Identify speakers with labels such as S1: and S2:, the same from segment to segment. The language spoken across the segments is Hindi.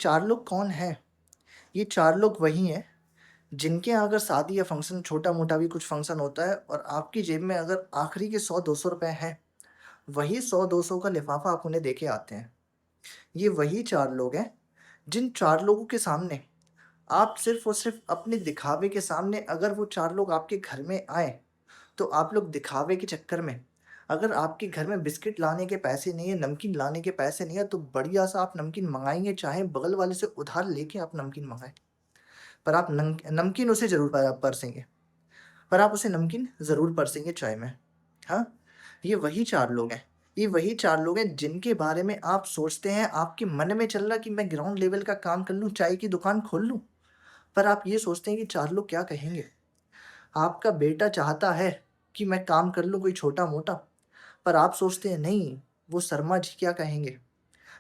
S1: 4 लोग कौन हैं? ये 4 लोग वही हैं, जिनके यहाँ अगर शादी या फंक्शन छोटा-मोटा भी कुछ फंक्शन होता है और आपकी जेब में अगर आखिरी के 100-200 रुपए हैं, वही 100-200 का लिफ़ाफ़ा आप उन्हें देके आते हैं। ये वही 4 लोग हैं, जिन 4 लोगों के सामने आप सिर्फ़ और सिर्फ़ अपने दिखावे के सामने अगर वो 4 लोग आपके घर में आएँ, तो आप लोग दिखावे के चक्कर में अगर आपके घर में बिस्किट लाने के पैसे नहीं है, नमकीन लाने के पैसे नहीं है, तो बढ़िया-सा आप नमकीन मँगाएँगे, चाहे बगल वाले से उधार लेके आप नमकीन मँगाएँ। पर आप नमकीन उसे ज़रूर परसेंगे, पर आप उसे नमकीन ज़रूर परसेंगे चाय में। हाँ? ये वही 4 लोग हैं। ये वही 4 लोग हैं जिनके बारे में आप सोचते हैं, आपके मन में चल रहा है कि मैं ग्राउंड लेवल का काम कर लूँ, चाय की दुकान खोल लूँ। पर आप ये सोचते हैं कि 4 लोग क्या कहेंगे? आपका बेटा चाहता है कि मैं काम कर लूँ कोई छोटा-मोटा, पर आप सोचते हैं नहीं, वो शर्मा जी क्या कहेंगे?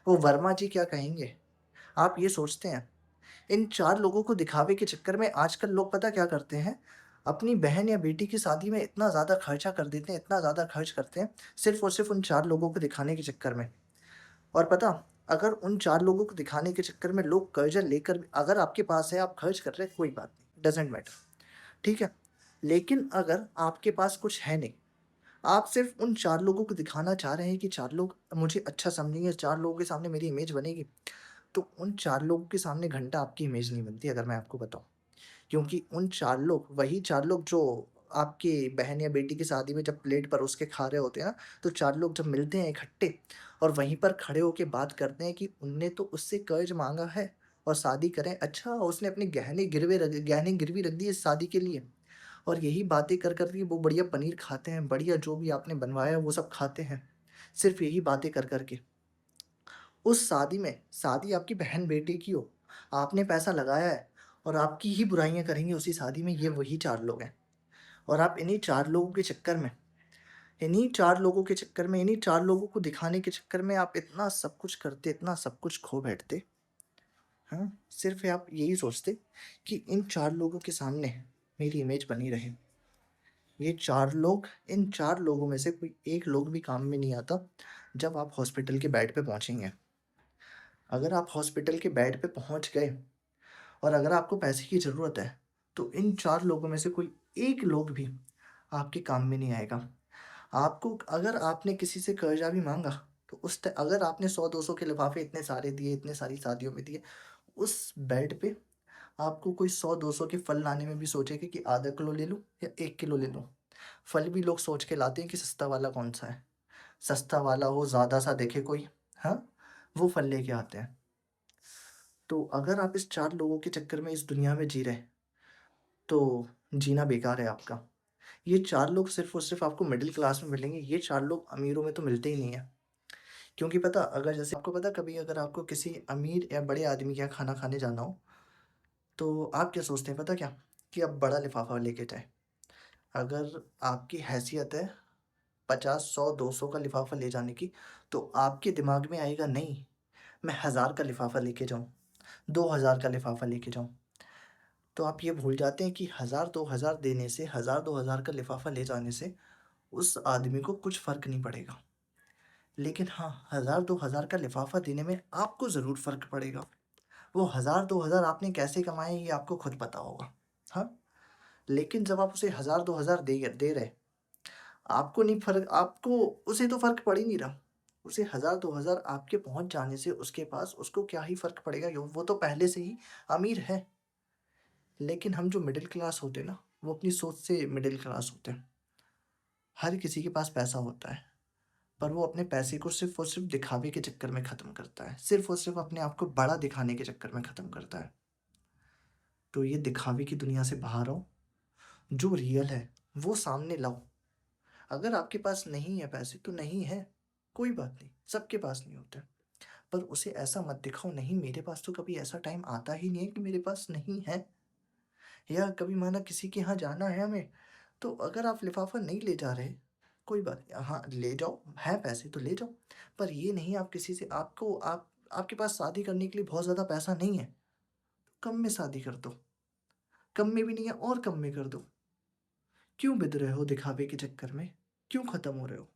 S1: वो वर्मा जी क्या कहेंगे? आप ये सोचते हैं। इन 4 लोगों को दिखावे के चक्कर में आजकल लोग पता क्या करते हैं? अपनी बहन या बेटी की शादी में इतना ज़्यादा खर्चा कर देते हैं, इतना ज़्यादा खर्च करते हैं, सिर्फ़ और सिर्फ़ उन 4 लोगों को दिखाने के चक्कर में। और पता, अगर उन 4 लोगों को दिखाने के चक्कर में लोग कर्ज़ा लेकर भी अगर आपके पास है, आप खर्च कर रहे हैं, कोई बात नहीं, डज़न्ट मैटर, ठीक है? लेकिन अगर आपके पास कुछ है नहीं, आप सिर्फ़ उन 4 लोगों को दिखाना चाह रहे हैं कि 4 लोग मुझे अच्छा समझेंगे, 4 लोगों के सामने मेरी इमेज बनेगी, तो उन 4 लोगों के सामने घंटा आपकी इमेज नहीं बनती अगर मैं आपको बताऊँ। क्योंकि उन 4 लोग वही 4 लोग जो आपकी बहन या बेटी की शादी में जब प्लेट परोस के खा रहे होते हैं ना, तो 4 लोग जब मिलते हैं इकट्ठे और वहीं पर खड़े होके बात करते हैं कि उनने तो उससे कर्ज़ माँगा है और शादी करें। अच्छा, उसने अपने गहने गिरवी रख दिए इस शादी के लिए और यही बातें कर के वो बढ़िया पनीर खाते हैं, बढ़िया जो भी आपने बनवाया है वो सब खाते हैं। सिर्फ़ यही बातें कर के। उस शादी में शादी आपकी बहन-बेटे की हो, आपने पैसा लगाया है और आपकी ही बुराइयाँ करेंगे उसी शादी में, ये वही 4 लोग हैं। और आप इन्हीं 4 लोगों के चक्कर में इन्हीं 4 लोगों के चक्कर में, इन्हीं 4 लोगों को दिखाने के चक्कर में आप इतना सब कुछ करते, इतना सब कुछ खो बैठते, हाँ? सिर्फ़ आप यही सोचते कि इन 4 लोगों के सामने मेरी इमेज बनी रहे। ये 4 लोग इन 4 लोगों में से कोई एक लोग भी काम में नहीं आता, जब आप हॉस्पिटल के बेड पे पहुँचेंगे। अगर आप हॉस्पिटल के बेड पे पहुँच गए और अगर आपको पैसे की ज़रूरत है, तो इन 4 लोगों में से कोई एक लोग भी आपके काम में नहीं आएगा। आपको अगर आपने किसी से कर्ज़ा भी माँगा, तो उस ट अगर आपने 100-200 के लिफ़ाफ़े इतने सारे दिए, इतने सारी शादियों में दिए, उस बेड पे आपको कोई 100-200 के फल लाने में भी सोचेगा कि आधा किलो ले लूँ या 1 किलो ले लूँ। फल भी लोग सोच के लाते हैं कि सस्ता वाला कौन-सा है। सस्ता वाला हो, ज़्यादा-सा दिखे कोई, हाँ? वो फल लेके आते हैं। तो अगर आप इस 4 लोगों के चक्कर में इस दुनिया में जी रहे हैं, तो जीना बेकार है आपका। ये 4 लोग सिर्फ़ और सिर्फ़ आपको मिडल क्लास में मिलेंगे, ये 4 लोग अमीरों में तो मिलते ही नहीं हैं। क्योंकि पता अगर जैसे आपको पता कभी अगर आपको किसी अमीर या बड़े आदमी के यहाँ खाना खाने जाना हो, तो आप क्या सोचते हैं पता क्या? कि आप बड़ा लिफ़ाफ़ा लेके जाएँ। अगर आपकी हैसियत है 50, 100, 200 का लिफ़ाफ़ा ले जाने की, तो आपके दिमाग में आएगा नहीं, मैं 1000 का लिफ़ाफ़ा लेके जाऊँ, 2000 का लिफ़ाफ़ा लेके जाऊँ। तो आप ये भूल जाते हैं कि 1000-2000 देने से, 1000-2000 का लिफ़ाफ़ा ले जाने से, उस आदमी को कुछ फ़र्क नहीं पड़ेगा। लेकिन हाँ, 1000-2000 का लिफ़ाफ़ा देने में आपको ज़रूर फ़र्क पड़ेगा। वो 1000-2000 आपने कैसे कमाए ये आपको खुद पता होगा। हाँ? लेकिन जब आप उसे 1000-2000 दे रहे, आपको नहीं फ़र्क आपको उसे तो फ़र्क पड़ ही नहीं रहा। उसे 1000-2000 आपके पहुँच जाने से उसके पास उसको क्या ही फ़र्क पड़ेगा, वो तो पहले से ही अमीर है। लेकिन हम जो मिडल क्लास होते हैं ना, वो अपनी सोच से मिडल क्लास होते हैं। हर किसी के पास पैसा होता है, पर वो अपने पैसे को सिर्फ़ और सिर्फ़ दिखावे के चक्कर में ख़त्म करता है। सिर्फ़ और सिर्फ़ अपने आप को बड़ा दिखाने के चक्कर में ख़त्म करता है। तो ये दिखावे की दुनिया से बाहर आओ, जो रियल है, वो सामने लाओ। अगर आपके पास नहीं है पैसे तो नहीं है, कोई बात नहीं, सबके पास नहीं होते। पर उसे ऐसा मत दिखाओ नहीं मेरे पास तो कभी ऐसा टाइम आता ही नहीं है कि मेरे पास नहीं है। या कभी माना किसी के यहाँ जाना है हमें, तो अगर आप लिफ़ाफ़ा नहीं ले जा रहे, कोई बात नहीं हाँ, ले जाओ, है पैसे तो ले जाओ। पर ये नहीं आप किसी से आपके पास शादी करने के लिए बहुत ज़्यादा पैसा नहीं है, कम में शादी कर दो। कम में भी नहीं है और कम में कर दो। क्यों बिध रहे हो दिखावे के चक्कर में? क्यों ख़त्म हो रहे हो?